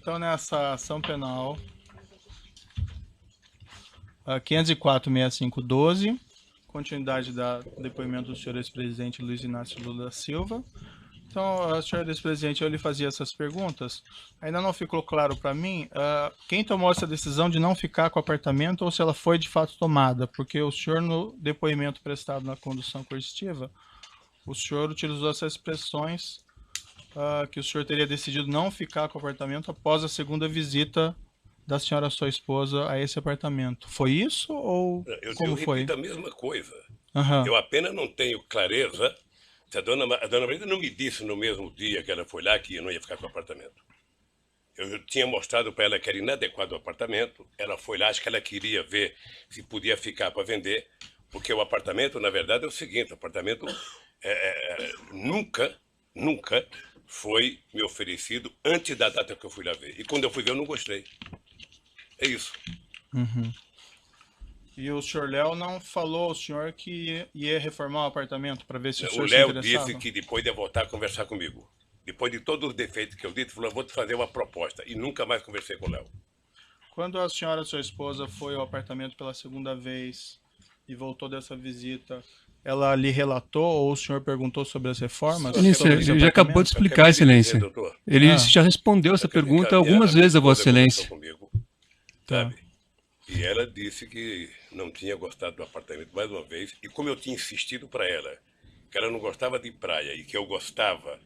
Então, nessa ação penal 504.6512, continuidade do depoimento do senhor ex-presidente Luiz Inácio Lula da Silva. Então, senhor ex-presidente, eu lhe fazia essas perguntas. Ainda não ficou claro para mim quem tomou essa decisão de não ficar com o apartamento ou se ela foi de fato tomada, porque o senhor, no depoimento prestado na condução coercitiva, o senhor utilizou essas expressões que o senhor teria decidido não ficar com o apartamento após a segunda visita da senhora, sua esposa, a esse apartamento. Foi isso ou como foi? Eu repito a mesma coisa. Uhum. Eu apenas não tenho clareza se a dona Marisa não me disse no mesmo dia que ela foi lá que eu não ia ficar com o apartamento. Eu tinha mostrado para ela que era inadequado o apartamento. Ela foi lá, acho que ela queria ver se podia ficar para vender, porque o apartamento, na verdade, é o seguinte: o apartamento nunca foi me oferecido antes da data que eu fui lá ver. E quando eu fui ver, eu não gostei. É isso. Uhum. E o senhor Léo não falou ao senhor que ia reformar o apartamento para ver se o senhor se interessava? O Léo disse que depois ia voltar a conversar comigo. Depois de todos os defeitos que eu disse, falou: vou te fazer uma proposta. E nunca mais conversei com o Léo. Quando a senhora, sua esposa, foi ao apartamento pela segunda vez e voltou dessa visita, ela lhe relatou ou o senhor perguntou sobre as reformas? Excelência, ele já acabou de explicar, Excelência. Ele já respondeu essa pergunta algumas vezes a Vossa Excelência. Comigo, tá. Sabe? E ela disse que não tinha gostado do apartamento mais uma vez. E como eu tinha insistido para ela que ela não gostava de praia e que eu gostava,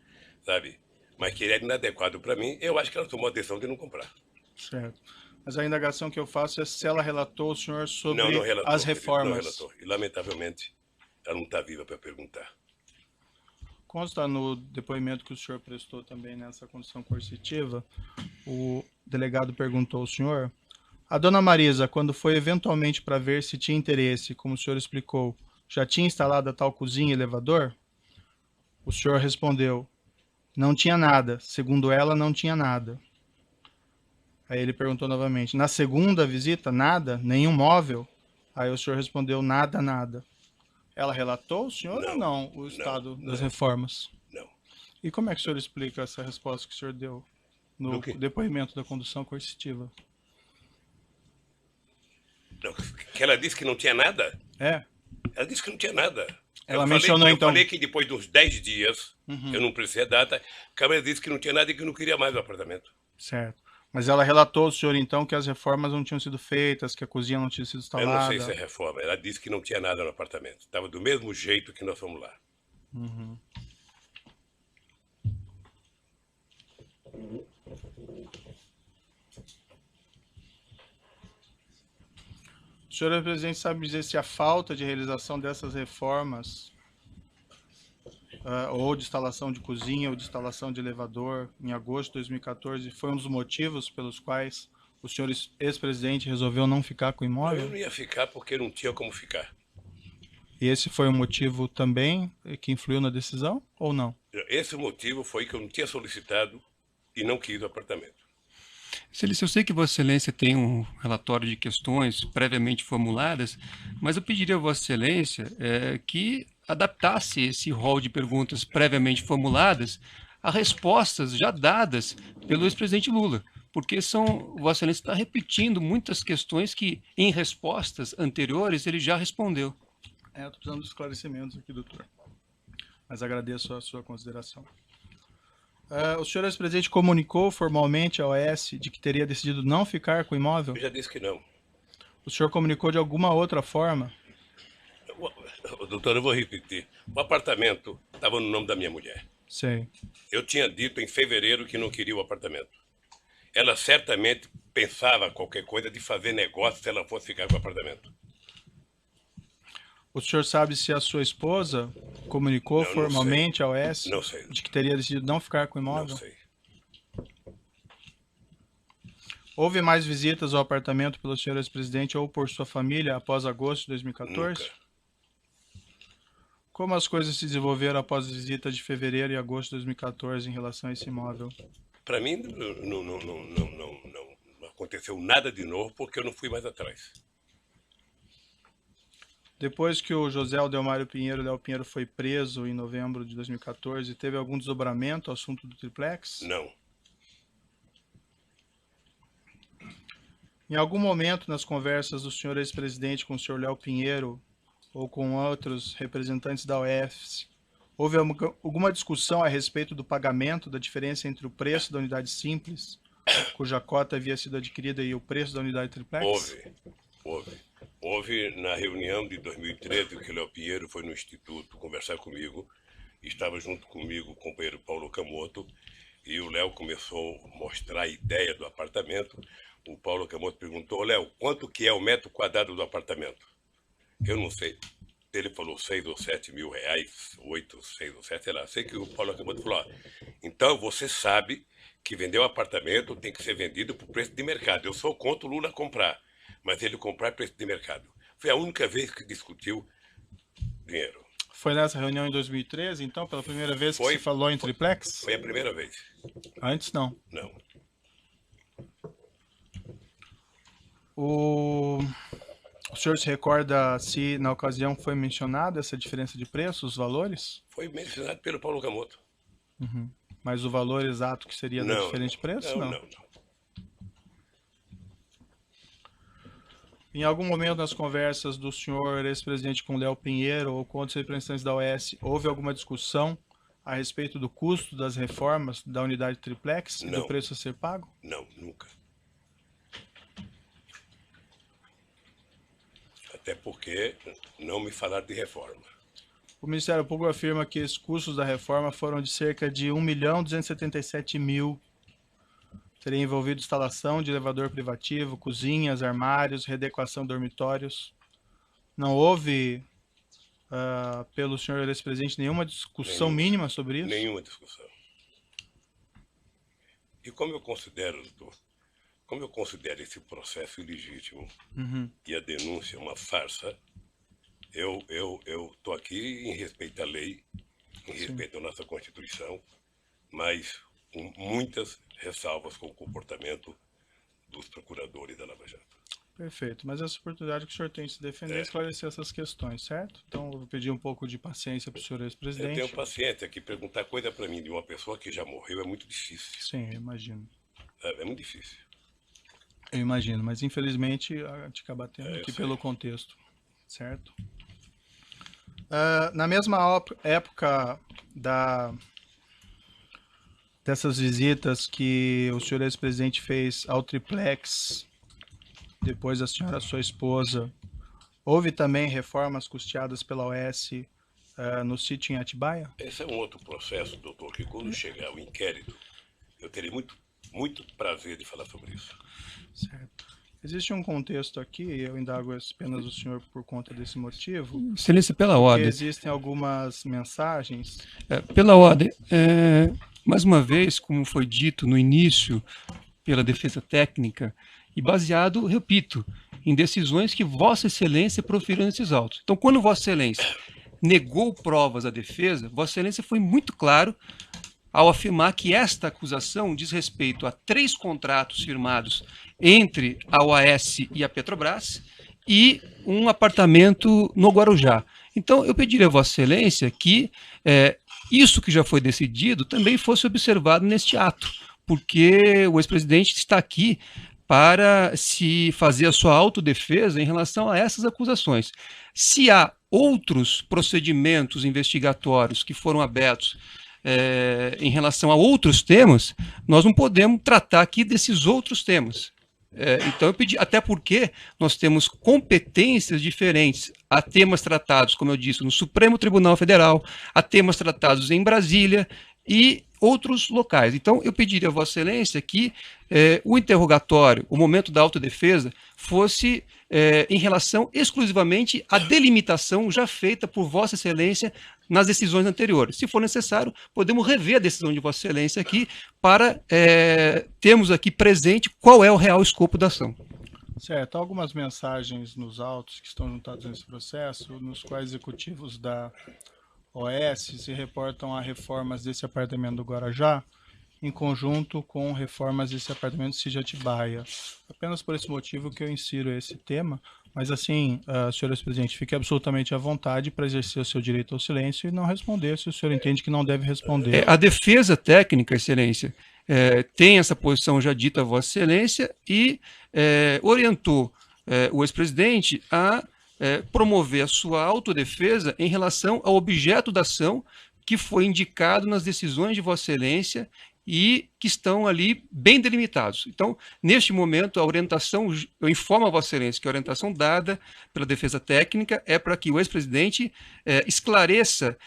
sabe? Mas que ele era inadequado para mim, eu acho que ela tomou a decisão de não comprar. Certo. Mas a indagação que eu faço é se ela relatou ao senhor sobre não relatou, as reformas. Não relatou. E, lamentavelmente, ela não está viva para perguntar. Consta no depoimento que o senhor prestou também nessa condição coercitiva, o delegado perguntou ao senhor: a dona Marisa, quando foi eventualmente para ver se tinha interesse, como o senhor explicou, já tinha instalado a tal cozinha e elevador? O senhor respondeu: não tinha nada. Segundo ela, não tinha nada. Aí ele perguntou novamente: na segunda visita, nada? Nenhum móvel? Aí o senhor respondeu: nada, nada. Ela relatou ao senhor ou não o estado das reformas? Não. E como é que o senhor explica essa resposta que o senhor deu no depoimento da condução coercitiva? Que ela disse que não tinha nada? É. Ela disse que não tinha nada. Ela mencionou então... Eu falei que depois dos 10 dias, eu não precisei a data, a Câmara disse que não tinha nada e que não queria mais o apartamento. Certo. Mas ela relatou ao senhor então que as reformas não tinham sido feitas, que a cozinha não tinha sido instalada? Eu não sei se é reforma. Ela disse que não tinha nada no apartamento. Estava do mesmo jeito que nós fomos lá. Uhum. O senhor presidente sabe dizer se a falta de realização dessas reformas ou de instalação de cozinha ou de instalação de elevador em agosto de 2014 foi um dos motivos pelos quais o senhor ex-presidente resolveu não ficar com o imóvel? Eu não ia ficar porque não tinha como ficar. E esse foi um motivo também que influiu na decisão ou não? Esse motivo foi que eu não tinha solicitado e não quis o apartamento. Excelência, eu sei que Vossa Excelência tem um relatório de questões previamente formuladas, mas eu pediria a Vossa Excelência que adaptasse esse rol de perguntas previamente formuladas a respostas já dadas pelo ex-presidente Lula, porque Vossa Excelência está repetindo muitas questões que, em respostas anteriores, ele já respondeu. Eu estou precisando de esclarecimentos aqui, doutor, mas agradeço a sua consideração. O senhor ex-presidente comunicou formalmente ao OAS de que teria decidido não ficar com o imóvel? Eu já disse que não. O senhor comunicou de alguma outra forma? Doutor, eu vou repetir. O apartamento estava no nome da minha mulher. Sei. Eu tinha dito em fevereiro que não queria o apartamento. Ela certamente pensava qualquer coisa de fazer negócio se ela fosse ficar com o apartamento. O senhor sabe se a sua esposa comunicou formalmente ao OAS de que teria decidido não ficar com o imóvel? Não sei. Houve mais visitas ao apartamento pelo senhor ex-presidente ou por sua família após agosto de 2014? Nunca. Como as coisas se desenvolveram após as visitas de fevereiro e agosto de 2014 em relação a esse imóvel? Para mim, não aconteceu nada de novo porque eu não fui mais atrás. Depois que o José Aldelmário Pinheiro, Léo Pinheiro, foi preso em novembro de 2014, teve algum desdobramento ao assunto do triplex? Não. Em algum momento nas conversas do senhor ex-presidente com o senhor Léo Pinheiro ou com outros representantes da OES, houve alguma discussão a respeito do pagamento da diferença entre o preço da unidade simples, cuja cota havia sido adquirida, e o preço da unidade triplex? Houve na reunião de 2013 que o Léo Pinheiro foi no Instituto conversar comigo, estava junto comigo o companheiro Paulo Camoto, e o Léo começou a mostrar a ideia do apartamento. O Paulo Camoto perguntou: Léo, quanto que é o metro quadrado do apartamento? Eu não sei. Ele falou 6 ou 7 mil reais, 8, 6 ou 7, sei lá. Sei que o Paulo Camoto falou: então você sabe que vender um apartamento tem que ser vendido por preço de mercado. Eu sou contra o Lula comprar, mas ele comprar preço de mercado. Foi a única vez que discutiu dinheiro. Foi nessa reunião em 2013, então, pela primeira vez que se falou em triplex? Foi a primeira vez. Antes não? Não. O senhor se recorda se na ocasião foi mencionada essa diferença de preço, os valores? Foi mencionado pelo Paulo Camoto. Uhum. Mas o valor exato que seria da diferente preço? Não. Em algum momento nas conversas do senhor ex-presidente com Léo Pinheiro ou com outros representantes da OES, houve alguma discussão a respeito do custo das reformas da unidade triplex e do preço a ser pago? Não, nunca. Até porque não me falaram de reforma. O Ministério Público afirma que os custos da reforma foram de cerca de 1.277.000. Teria envolvido instalação de elevador privativo, cozinhas, armários, readequação de dormitórios. Não houve, pelo senhor ex-presidente, nenhuma discussão mínima sobre isso? Nenhuma discussão. E como eu considero esse processo ilegítimo e a denúncia uma farsa, eu estou aqui em respeito à lei, em respeito à nossa Constituição, mas com muitas ressalvas com o comportamento dos procuradores da Lava Jato. Perfeito, mas essa oportunidade que o senhor tem de se defender e esclarecer essas questões, certo? Então, eu vou pedir um pouco de paciência para o senhor ex-presidente. Eu tenho paciência, que perguntar coisa para mim de uma pessoa que já morreu é muito difícil. Sim, eu imagino. É muito difícil. Eu imagino, mas infelizmente a gente acaba tendo aqui pelo contexto, certo? Na mesma época dessas visitas que o senhor ex-presidente fez ao triplex, depois da senhora sua esposa, houve também reformas custeadas pela OES no sítio em Atibaia? Esse é um outro processo, doutor, que quando chegar o inquérito, eu terei muito prazer de falar sobre isso. Certo. Existe um contexto aqui, e eu indago apenas o senhor por conta desse motivo. Excelência, pela ordem. Existem algumas mensagens. Pela ordem, mais uma vez, como foi dito no início pela defesa técnica, e baseado, repito, em decisões que Vossa Excelência proferiu nesses autos. Então, quando Vossa Excelência negou provas à defesa, Vossa Excelência foi muito claro ao afirmar que esta acusação diz respeito a 3 contratos firmados entre a OAS e a Petrobras e um apartamento no Guarujá. Então, eu pediria a Vossa Excelência que isso que já foi decidido também fosse observado neste ato, porque o ex-presidente está aqui para se fazer a sua autodefesa em relação a essas acusações. Se há outros procedimentos investigatórios que foram abertos em relação a outros temas, nós não podemos tratar aqui desses outros temas. Então eu pedi, até porque nós temos competências diferentes. Há temas tratados, como eu disse, no Supremo Tribunal Federal, há temas tratados em Brasília e outros locais. Então eu pediria a Vossa Excelência que o interrogatório, o momento da autodefesa, fosse em relação exclusivamente à delimitação já feita por Vossa Excelência nas decisões anteriores. Se for necessário, podemos rever a decisão de Vossa Excelência aqui para termos aqui presente qual é o real escopo da ação. Certo. Há algumas mensagens nos autos que estão juntados nesse processo, nos quais executivos da OAS se reportam a reformas desse apartamento do Guarujá, em conjunto com reformas desse apartamento de Atibaia. Apenas por esse motivo que eu insiro esse tema, Mas assim, senhor presidente, fique absolutamente à vontade para exercer o seu direito ao silêncio e não responder se o senhor entende que não deve responder. A defesa técnica, Excelência, tem essa posição já dita a Vossa Excelência e orientou o ex-presidente a promover a sua autodefesa em relação ao objeto da ação que foi indicado nas decisões de Vossa Excelência e que estão ali bem delimitados. Então, neste momento, a orientação, eu informo a Vossa Excelência que a orientação dada pela defesa técnica é para que o ex-presidente esclareça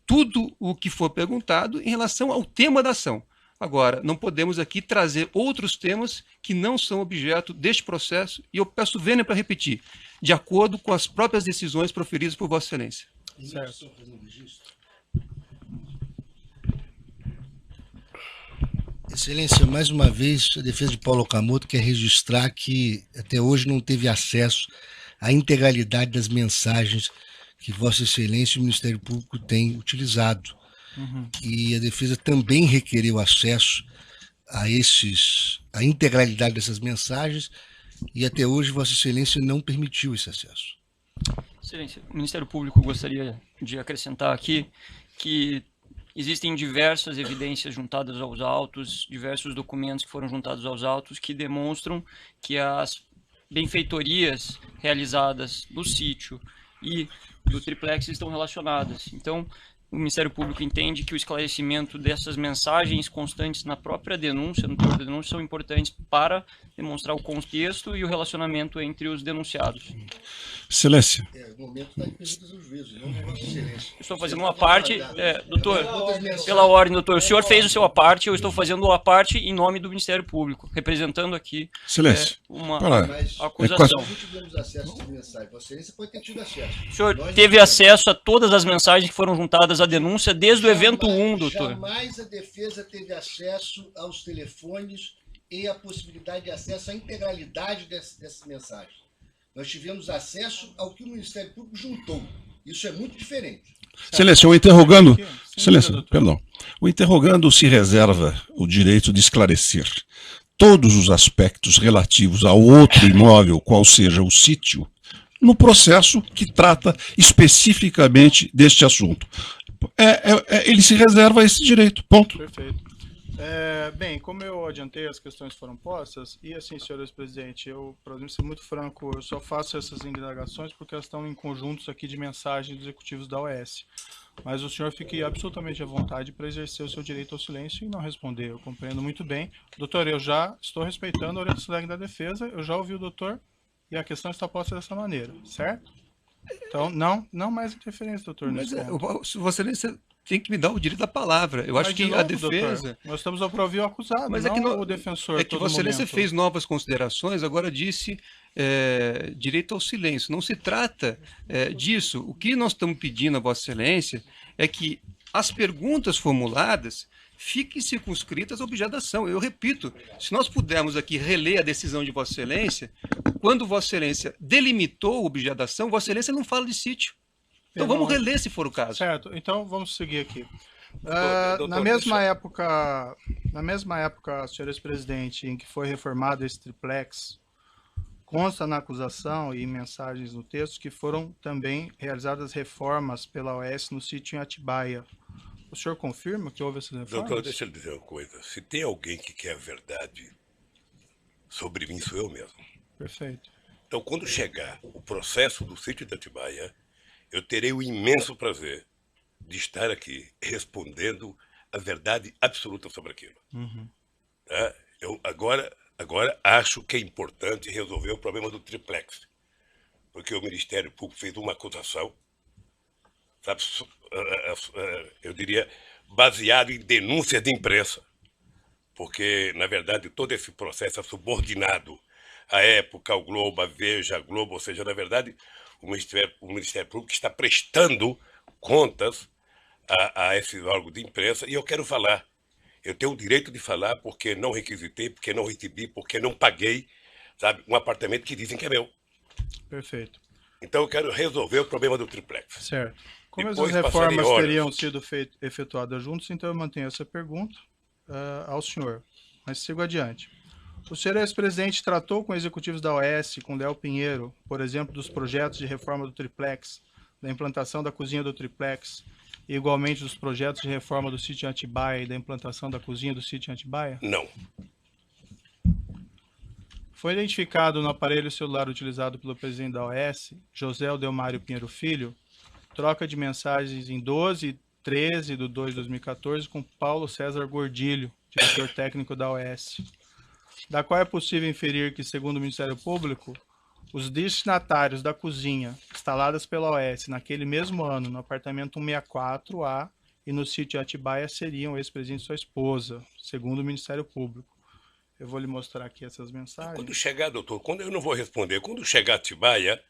tudo o que for perguntado em relação ao tema da ação. Agora, não podemos aqui trazer outros temas que não são objeto deste processo, e eu peço vênia para repetir, de acordo com as próprias decisões proferidas por Vossa Excelência. Certo. Excelência, mais uma vez, a defesa de Paulo Okamoto quer registrar que até hoje não teve acesso à integralidade das mensagens que Vossa Excelência e o Ministério Público têm utilizado. E a defesa também requereu acesso a integralidade dessas mensagens e até hoje Vossa Excelência não permitiu esse acesso. Excelência, o Ministério Público gostaria de acrescentar aqui que existem diversas evidências juntadas aos autos, diversos documentos que foram juntados aos autos que demonstram que as benfeitorias realizadas no sítio e do triplex estão relacionadas. Então, o Ministério Público entende que o esclarecimento dessas mensagens constantes na própria denúncia, no teor da denúncia, são importantes para demonstrar o contexto e o relacionamento entre os denunciados. Excelência. O momento está em perguntas aos juízes, não Vossa Excelência. Eu estou fazendo uma parte, doutor, pela ordem, doutor, o senhor fez o seu parte, eu estou fazendo a parte em nome do Ministério Público, representando aqui Excelência. uma Mas acusação. nós não tivemos acesso às mensagens. Vossa Excelência pode ter tido acesso. O senhor teve acesso a todas as mensagens que foram juntadas à denúncia desde o evento 1, doutor. Jamais a defesa teve acesso aos telefones e a possibilidade de acesso à integralidade dessas mensagens. Nós tivemos acesso ao que o Ministério Público juntou. Isso é muito diferente. Excelência, o interrogando. Excelência, perdão. O interrogando se reserva o direito de esclarecer todos os aspectos relativos ao outro imóvel, qual seja o sítio, no processo que trata especificamente deste assunto. Ele se reserva esse direito, ponto. Perfeito. Bem, como eu adiantei, as questões foram postas, e assim, senhores presidente, eu, para ser muito franco, eu só faço essas indagações porque elas estão em conjuntos aqui de mensagens dos executivos da OAS. Mas o senhor fique absolutamente à vontade para exercer o seu direito ao silêncio e não responder. Eu compreendo muito bem. Doutor, eu já estou respeitando a orientação da defesa, eu já ouvi o doutor, e a questão está posta dessa maneira, certo? Então, não mais interferência, doutor. Mas Vossa Excelência tem que me dar o direito da palavra. Eu acho que a defesa... Doutor, nós estamos para ouvir o acusado, mas não o defensor. É que Vossa Excelência fez novas considerações, agora disse direito ao silêncio. Não se trata disso. O que nós estamos pedindo a Vossa Excelência é que as perguntas formuladas fiquem circunscritas ao objeto da ação. Eu repito, se nós pudermos aqui reler a decisão de Vossa Excelência, quando Vossa Excelência delimitou o objeto da ação, Vossa Excelência não fala de sítio. Então vamos reler se for o caso. Certo, então vamos seguir aqui. Na mesma época, senhores presidente, em que foi reformado esse triplex, consta na acusação e em mensagens no texto que foram também realizadas reformas pela OAS no sítio em Atibaia. O senhor confirma que houve essas reformas? Doutor, deixa eu dizer uma coisa. Se tem alguém que quer a verdade sobre mim, sou eu mesmo. Perfeito. Então, quando chegar o processo do sítio de Atibaia, eu terei o imenso prazer de estar aqui respondendo a verdade absoluta sobre aquilo. Tá? Eu agora acho que é importante resolver o problema do triplex, porque o Ministério Público fez uma acusação, sabe, eu diria, baseado em denúncias de imprensa, porque, na verdade, todo esse processo é subordinado à época, ao Globo, à Veja, à Globo, ou seja, na verdade, o Ministério Público está prestando contas a esse órgão de imprensa, e eu quero falar. Eu tenho o direito de falar porque não requisitei, porque não recebi, porque não paguei, sabe, um apartamento que dizem que é meu. Perfeito. Então eu quero resolver o problema do triplex. Certo. Como Depois essas reformas passarem horas. teriam sido efetuadas juntos, então eu mantenho essa pergunta ao senhor. Mas sigo adiante. O senhor ex-presidente tratou com executivos da OAS, com Léo Pinheiro, por exemplo, dos projetos de reforma do triplex, da implantação da cozinha do triplex, e igualmente dos projetos de reforma do sítio Atibaia e da implantação da cozinha do sítio Atibaia? Não. Foi identificado no aparelho celular utilizado pelo presidente da OAS, José Odelmário Pinheiro Filho, troca de mensagens em 12 e 13 de 2 de 2014 com Paulo César Gordilho, diretor técnico da OAS, da qual é possível inferir que, segundo o Ministério Público, os destinatários da cozinha instaladas pela OAS naquele mesmo ano no apartamento 164A e no sítio Atibaia seriam o ex-presidente e sua esposa, segundo o Ministério Público. Eu vou lhe mostrar aqui essas mensagens. Quando chegar, doutor, eu não vou responder. Quando chegar Atibaia,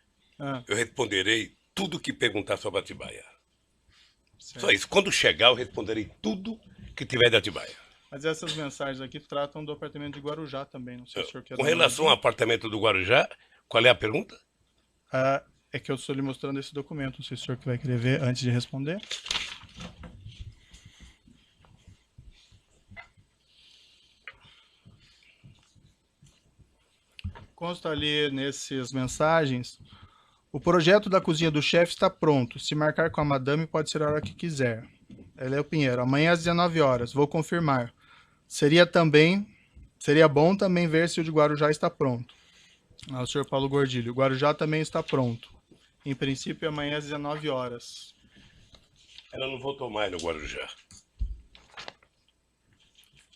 eu responderei tudo que perguntar sobre Atibaia. Certo. Só isso. Quando chegar, eu responderei tudo que tiver de Atibaia. Mas essas mensagens aqui tratam do apartamento de Guarujá também. Não sei se o senhor quer. Com relação ao apartamento do Guarujá, qual é a pergunta? É que eu estou lhe mostrando esse documento. Não sei se o senhor vai querer ver antes de responder. Consta ali nessas mensagens: o projeto da cozinha do chefe está pronto. Se marcar com a madame, pode ser a hora que quiser. Léo Pinheiro, amanhã às 19 horas, vou confirmar. Seria bom também ver se o de Guarujá está pronto. O senhor Paulo Gordilho, o Guarujá também está pronto. Em princípio, amanhã às 19 horas. Ela não voltou mais no Guarujá.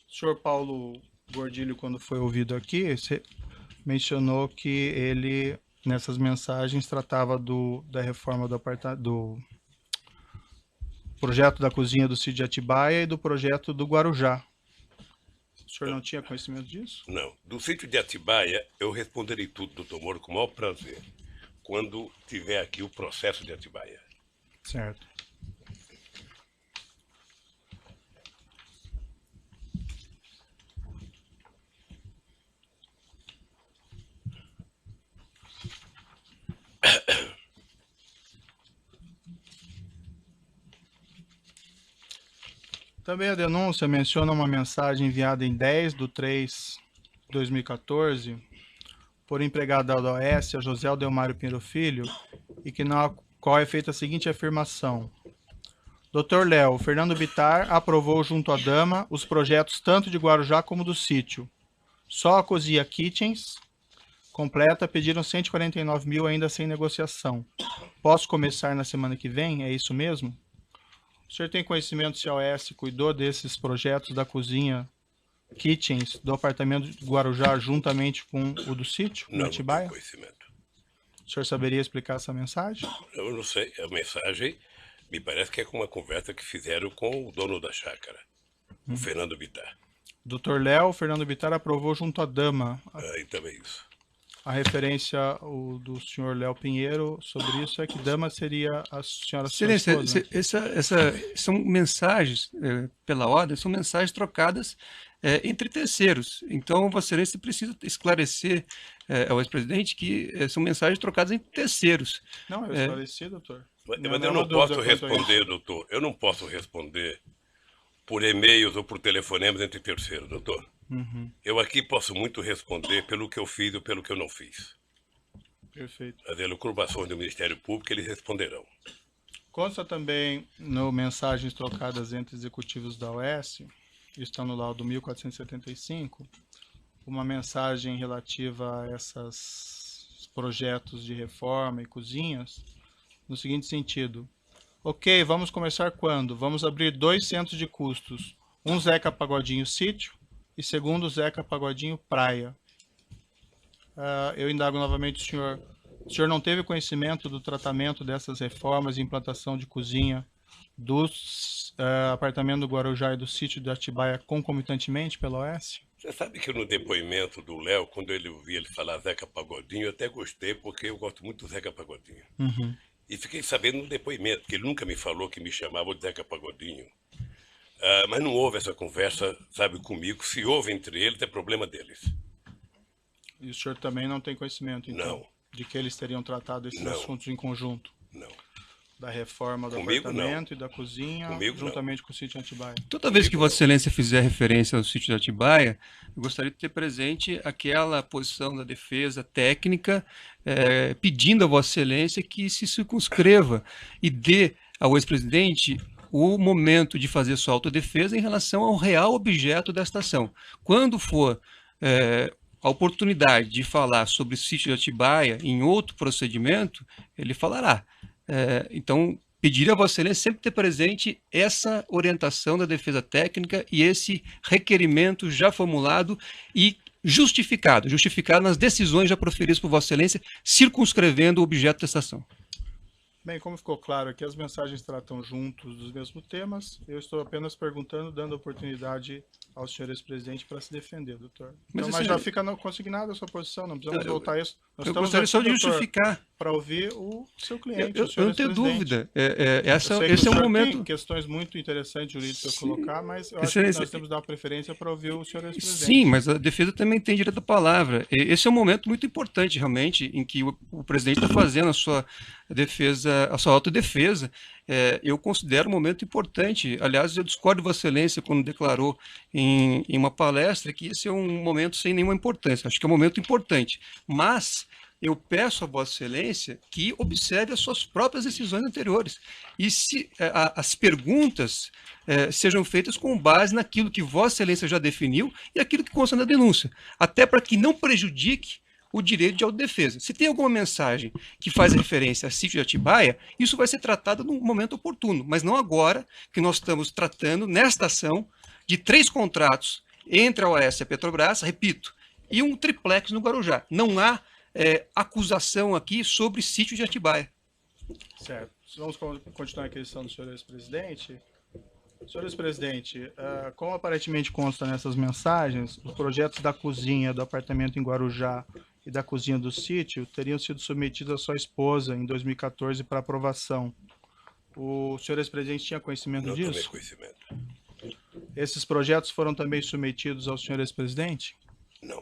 O senhor Paulo Gordilho, quando foi ouvido aqui, mencionou que ele, nessas mensagens, tratava da reforma do projeto da cozinha do sítio de Atibaia e do projeto do Guarujá. O senhor não tinha conhecimento disso? Não. Do sítio de Atibaia, eu responderei tudo, doutor Moro, com o maior prazer, quando tiver aqui o processo de Atibaia. Certo. Também a denúncia menciona uma mensagem enviada em 10/3/2014 por empregado da OAS, a José Odelmário Pinheiro Filho, e que na qual é feita a seguinte afirmação: Dr. Léo, Fernando Bittar aprovou junto à dama os projetos tanto de Guarujá como do sítio. Só a cozinha Kitchens completa pediram 149 mil ainda sem negociação. Posso começar na semana que vem? É isso mesmo? O senhor tem conhecimento se a OAS cuidou desses projetos da cozinha Kitchens do apartamento de Guarujá juntamente com o do sítio, no Atibaia? Não tenho conhecimento. O senhor saberia explicar essa mensagem? Eu não sei. A mensagem me parece que é com uma conversa que fizeram com o dono da chácara, o Fernando Bittar. Dr. Léo, Fernando Bittar aprovou junto à dama. E também isso. A referência do senhor Léo Pinheiro sobre isso é que dama seria a senhora Excelência, esposa, né? são mensagens, pela ordem, são mensagens trocadas entre terceiros. Então, Vossa Excelência precisa esclarecer ao ex-presidente que são mensagens trocadas entre terceiros. Não, eu esclareci, doutor. Mas eu não posso responder, doutor. Eu não posso responder por e-mails ou por telefonemas entre terceiros, doutor. Uhum. Eu aqui posso muito responder pelo que eu fiz ou pelo que eu não fiz. Perfeito. As elucubrações do Ministério Público, eles responderão. Consta também no mensagens trocadas entre executivos da OAS, está no laudo 1475, uma mensagem relativa a esses projetos de reforma e cozinhas, no seguinte sentido: ok, vamos começar quando? Vamos abrir 2 centros de custos, um Zeca Pagodinho Sítio e segundo Zeca Pagodinho Praia. Eu indago novamente o senhor não teve conhecimento do tratamento dessas reformas e implantação de cozinha dos apartamentos do Guarujá e do sítio de Atibaia concomitantemente pela OAS? Você sabe que no depoimento do Léo, quando eu ouvi ele falar Zeca Pagodinho, eu até gostei, porque eu gosto muito do Zeca Pagodinho. Uhum. E fiquei sabendo no depoimento, que ele nunca me falou que me chamava de Zeca Pagodinho. Mas não houve essa conversa, sabe, comigo. Se houve entre eles, é problema deles. E o senhor também não tem conhecimento, então, não, de que eles teriam tratado esses assuntos em conjunto? Não. da reforma do Comigo, apartamento e da cozinha, Comigo, juntamente com o sítio Atibaia. Toda vez que Vossa Excelência fizer referência ao sítio de Atibaia, eu gostaria de ter presente aquela posição da defesa técnica, pedindo a Vossa Excelência que se circunscreva e dê ao ex-presidente o momento de fazer sua autodefesa em relação ao real objeto desta ação. Quando for a oportunidade de falar sobre o sítio de Atibaia em outro procedimento, ele falará. Então, pediria a Vossa Excelência sempre ter presente essa orientação da defesa técnica e esse requerimento já formulado e justificado nas decisões já proferidas por Vossa Excelência, circunscrevendo o objeto dessa ação. Bem, como ficou claro aqui, as mensagens tratam juntos dos mesmos temas. Eu estou apenas perguntando, dando oportunidade ao senhor ex-presidente para se defender, doutor. Mas já fica consignada a sua posição, não precisamos voltar a isso. Eu gostaria só de justificar. Para ouvir o seu cliente, eu não tenho dúvida. Esse é um momento... Tem questões muito interessantes jurídicas a colocar, mas eu acho que nós temos que dar preferência para ouvir o senhor ex-presidente. Sim, mas a defesa também tem direito à palavra. Esse é um momento muito importante, realmente, em que o presidente está fazendo a sua defesa, a sua autodefesa. Eu considero um momento importante. Aliás, eu discordo de Vossa Excelência quando declarou em uma palestra que esse é um momento sem nenhuma importância. Acho que é um momento importante. Mas eu peço a Vossa Excelência que observe as suas próprias decisões anteriores. E se as perguntas sejam feitas com base naquilo que Vossa Excelência já definiu e aquilo que consta na denúncia. Até para que não prejudique o direito de autodefesa. Se tem alguma mensagem que faz referência a sítio de Atibaia, isso vai ser tratado num momento oportuno, mas não agora que nós estamos tratando, nesta ação, de 3 contratos entre a OAS e a Petrobras, repito, e um triplex no Guarujá. Não há acusação aqui sobre sítio de Atibaia. Certo. Vamos continuar a questão do senhor ex-presidente. Senhor ex-presidente, como aparentemente consta nessas mensagens, os projetos da cozinha do apartamento em Guarujá e da cozinha do sítio teriam sido submetidos à sua esposa em 2014 para aprovação. O senhor ex-presidente tinha conhecimento disso? Não tomei conhecimento. Esses projetos foram também submetidos ao senhor ex-presidente? Não.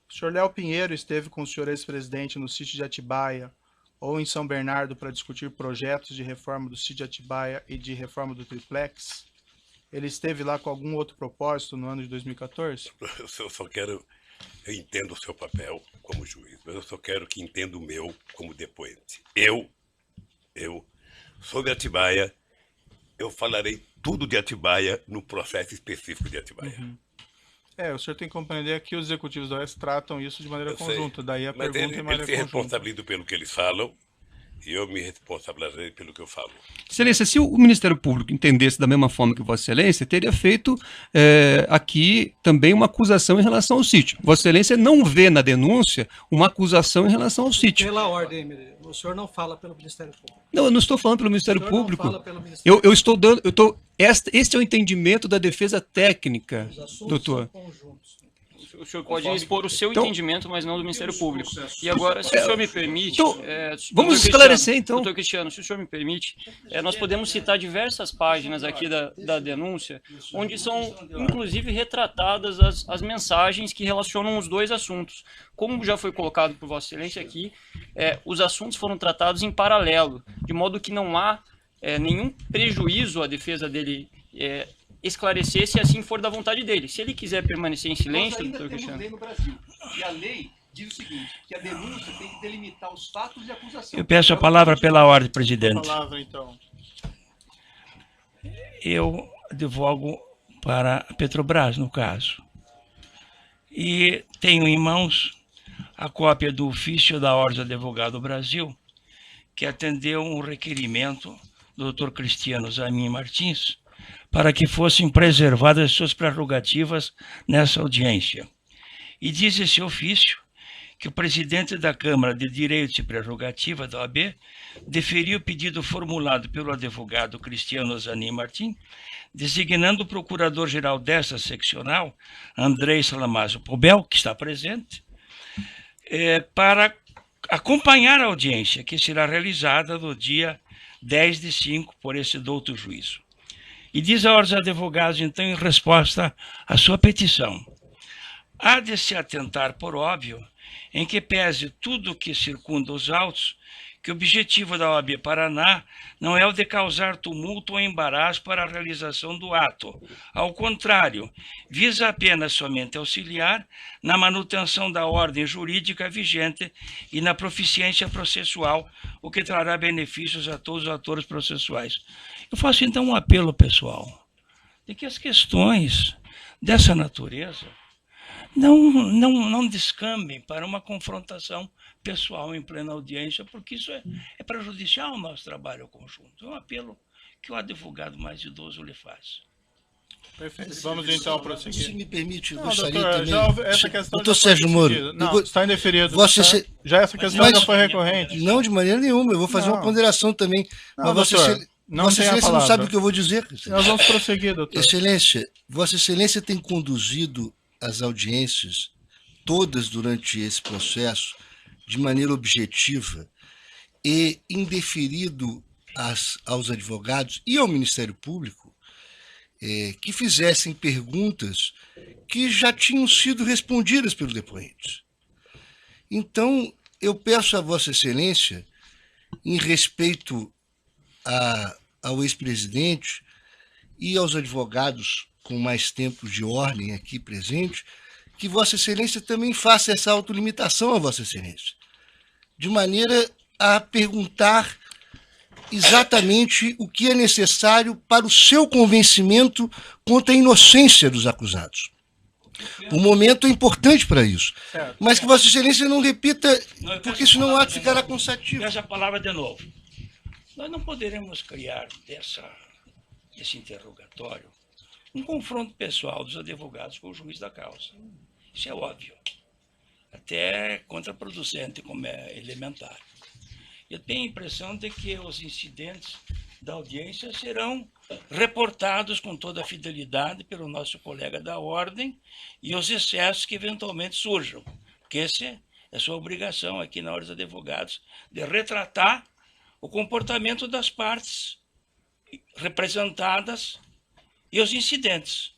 O senhor Léo Pinheiro esteve com o senhor ex-presidente no sítio de Atibaia ou em São Bernardo para discutir projetos de reforma do sítio de Atibaia e de reforma do triplex? Ele esteve lá com algum outro propósito no ano de 2014? Eu só quero... Eu entendo o seu papel como juiz, mas eu só quero que entenda o meu como depoente. Eu, sobre Atibaia, eu falarei tudo de Atibaia no processo específico de Atibaia. Uhum. O senhor tem que compreender que os executivos da OAS tratam isso de maneira conjunta. Daí a pergunta é maneira eles se responsabilizam pelo que eles falam e eu me responsabilizei pelo que eu falo. Excelência, se o Ministério Público entendesse da mesma forma que Vossa Excelência, teria feito aqui também uma acusação em relação ao sítio. Vossa Excelência não vê na denúncia uma acusação em relação ao sítio. Pela ordem, o senhor não fala pelo Ministério Público. Não, eu não estou falando pelo Ministério Público. Eu estou dando... Este é o entendimento da defesa técnica, doutor. O senhor pode expor o seu entendimento, mas não do Ministério Público. E agora, se o senhor me permite... vamos esclarecer, então. Doutor Cristiano, se o senhor me permite, nós podemos citar diversas páginas aqui da denúncia, onde são, inclusive, retratadas as mensagens que relacionam os dois assuntos. Como já foi colocado por Vossa Excelência aqui, os assuntos foram tratados em paralelo, de modo que não há nenhum prejuízo à defesa dele esclarecer se assim for da vontade dele. Se ele quiser permanecer em silêncio, doutor Cristiano... Lei no Brasil, e a lei diz o seguinte, que a denúncia tem que delimitar os fatos de acusação. Eu peço a palavra pela ordem, presidente. Palavra, então. Eu advogo para a Petrobras, no caso. E tenho em mãos a cópia do ofício da Ordem do Advogado Brasil, que atendeu um requerimento do Dr. Cristiano Zanin Martins, para que fossem preservadas suas prerrogativas nessa audiência. E diz esse ofício que o presidente da Câmara de Direitos e Prerrogativa da OAB deferiu o pedido formulado pelo advogado Cristiano Zanin Martins, designando o procurador-geral dessa seccional, Andrei Salamazo Pobel, que está presente, para acompanhar a audiência, que será realizada no dia 10/5 por esse douto juízo. E diz a Ordem dos Advogados, então, em resposta à sua petição: há de se atentar, por óbvio, em que pese tudo o que circunda os autos, que o objetivo da OAB Paraná não é o de causar tumulto ou embaraço para a realização do ato. Ao contrário, visa apenas somente auxiliar na manutenção da ordem jurídica vigente e na proficiência processual, o que trará benefícios a todos os atores processuais. Eu faço então um apelo, pessoal, de que as questões dessa natureza não descambem para uma confrontação pessoal em plena audiência, porque isso é prejudicial ao nosso trabalho conjunto. É um apelo que o advogado mais idoso lhe faz. Perfeito. Vamos então prosseguir. Se me permite, eu Não, gostaria doutor, também... essa questão doutor já foi Sérgio Moro, decidida. Não, está indeferido. Vossa Tá? Excelência- Já essa questão Mas- já foi recorrente. Não, de maneira nenhuma. Eu vou fazer uma Não. ponderação também. Não, Mas Vossa doutor, Excelência, não Vossa tem a Excelência não palavra. sabe o que eu vou dizer. Nós vamos prosseguir, doutor. Excelência, Vossa Excelência tem conduzido as audiências todas durante esse processo de maneira objetiva e indeferido aos advogados e ao Ministério Público que fizessem perguntas que já tinham sido respondidas pelos depoentes. Então, eu peço a Vossa Excelência, em respeito ao ex-presidente e aos advogados com mais tempo de ordem aqui presente, que Vossa Excelência também faça essa autolimitação a Vossa Excelência, de maneira a perguntar exatamente o que é necessário para o seu convencimento quanto à inocência dos acusados. O momento é importante para isso. Certo. Mas que Vossa Excelência não repita, porque senão o ato ficará cansativo. Essa palavra de novo. Nós não poderemos criar desse interrogatório um confronto pessoal dos advogados com o juiz da causa. Isso é óbvio. Até contraproducente, como é elementar. Eu tenho a impressão de que os incidentes da audiência serão reportados com toda a fidelidade pelo nosso colega da ordem e os excessos que eventualmente surjam. Porque essa é a sua obrigação aqui na Ordem dos Advogados, de retratar o comportamento das partes representadas e os incidentes.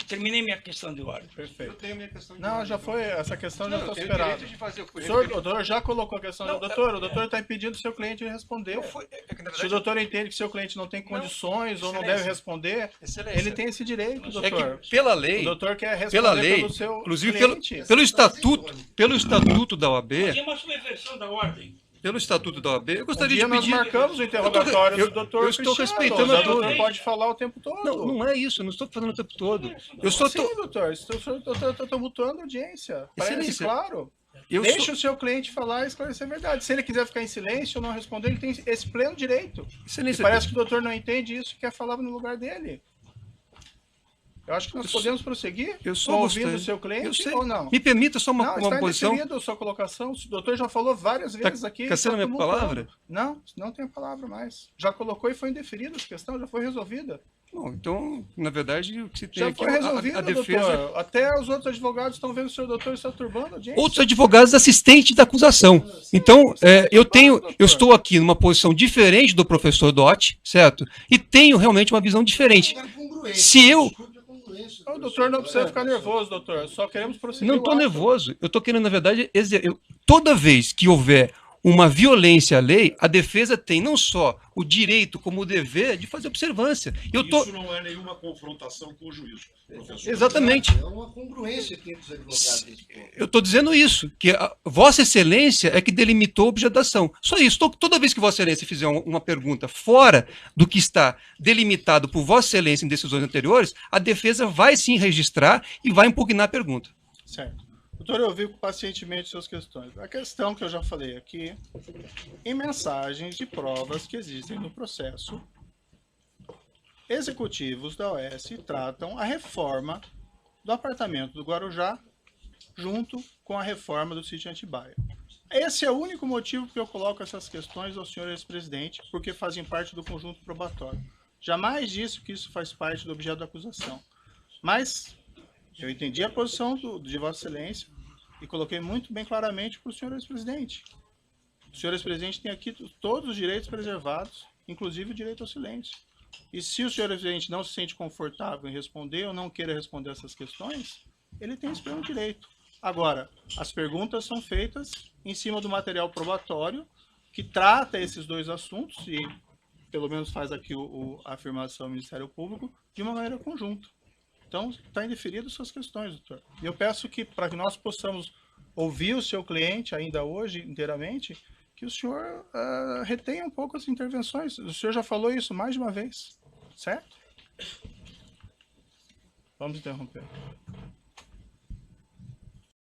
Terminei minha questão de ordem. Perfeito. Eu tenho minha questão de Não, ordem. já foi, essa questão já Não, foi eu tenho superada. direito de fazer o O doutor já colocou a questão Não, do doutor. O doutor está impedindo o seu cliente de responder. Não foi, é que, na Se o verdade, doutor entende que seu cliente não tem condições ou não Excelência. deve responder, Excelência. ele tem esse direito, é doutor. que pela O lei, doutor quer responder Pela lei, pelo seu inclusive cliente. pelo estatuto da OAB, Mas é uma subversão da ordem. pelo estatuto da OAB, eu Um gostaria dia de nós pedir... marcamos o interrogatório eu- do doutor eu estou Cristiano. respeitando O a doutor tua- pode falar o tempo todo. Não, não é isso, eu não estou falando o tempo todo. Eu só Sim, estou... doutor, estou tumultuando a audiência. Parece Excelência, claro. eu Deixe sou- o seu cliente falar e esclarecer a verdade. Se ele quiser ficar em silêncio ou não responder, ele tem esse pleno direito. E Excelência, parece que o doutor não entende isso e quer falar no lugar dele. Eu acho que nós podemos prosseguir eu só ouvindo gostaria- o seu eu cliente sei. ou não. Me permita só Não, uma está posição. indeferido a sua colocação. O doutor já falou várias vezes aqui. caçando está minha tumultuando. palavra? Não tem a palavra mais. Já colocou e foi indeferida essa questão, já foi resolvida. Bom, então, na verdade, o que se tem Já aqui foi resolvido, a defesa... doutor. Até os outros advogados estão vendo que o seu doutor está turbando a audiência. Outros advogados assistentes da acusação. Então, eu estou aqui numa posição diferente do professor Dotti, certo? E tenho realmente uma visão diferente. Se eu O doutor não precisa ficar nervoso, doutor. Só queremos prosseguir. não o estou ato. nervoso, eu estou querendo, na verdade, toda vez que houver uma violência à lei, a defesa tem não só o direito, como o dever de fazer observância. Isso não é nenhuma confrontação com o juiz, professor. Exatamente. É uma congruência entre os advogados. Eu estou dizendo isso, que a Vossa Excelência é que delimitou a objeto da ação. Só isso. Toda vez que Vossa Excelência fizer uma pergunta fora do que está delimitado por Vossa Excelência em decisões anteriores, a defesa vai sim registrar e vai impugnar a pergunta. Certo. Doutor, eu ouvi pacientemente suas questões. A questão que eu já falei aqui, em mensagens de provas que existem no processo, executivos da OAS tratam a reforma do apartamento do Guarujá junto com a reforma do sítio Atibaia. Esse é o único motivo que eu coloco essas questões ao senhor ex-presidente, porque fazem parte do conjunto probatório. Jamais disse que isso faz parte do objeto da acusação. Mas eu entendi a posição de Vossa Excelência e coloquei muito bem claramente para o senhor ex-presidente. O senhor ex-presidente tem aqui todos os direitos preservados, inclusive o direito ao silêncio. E se o senhor ex-presidente não se sente confortável em responder ou não queira responder essas questões, ele tem esse pleno direito. Agora, as perguntas são feitas em cima do material probatório que trata esses dois assuntos e, pelo menos, faz aqui a afirmação do Ministério Público de uma maneira conjunta. Então, está indeferido suas questões, doutor. E eu peço que, para que nós possamos ouvir o seu cliente ainda hoje inteiramente, que o senhor retenha um pouco as intervenções. O senhor já falou isso mais de uma vez, certo? Vamos interromper.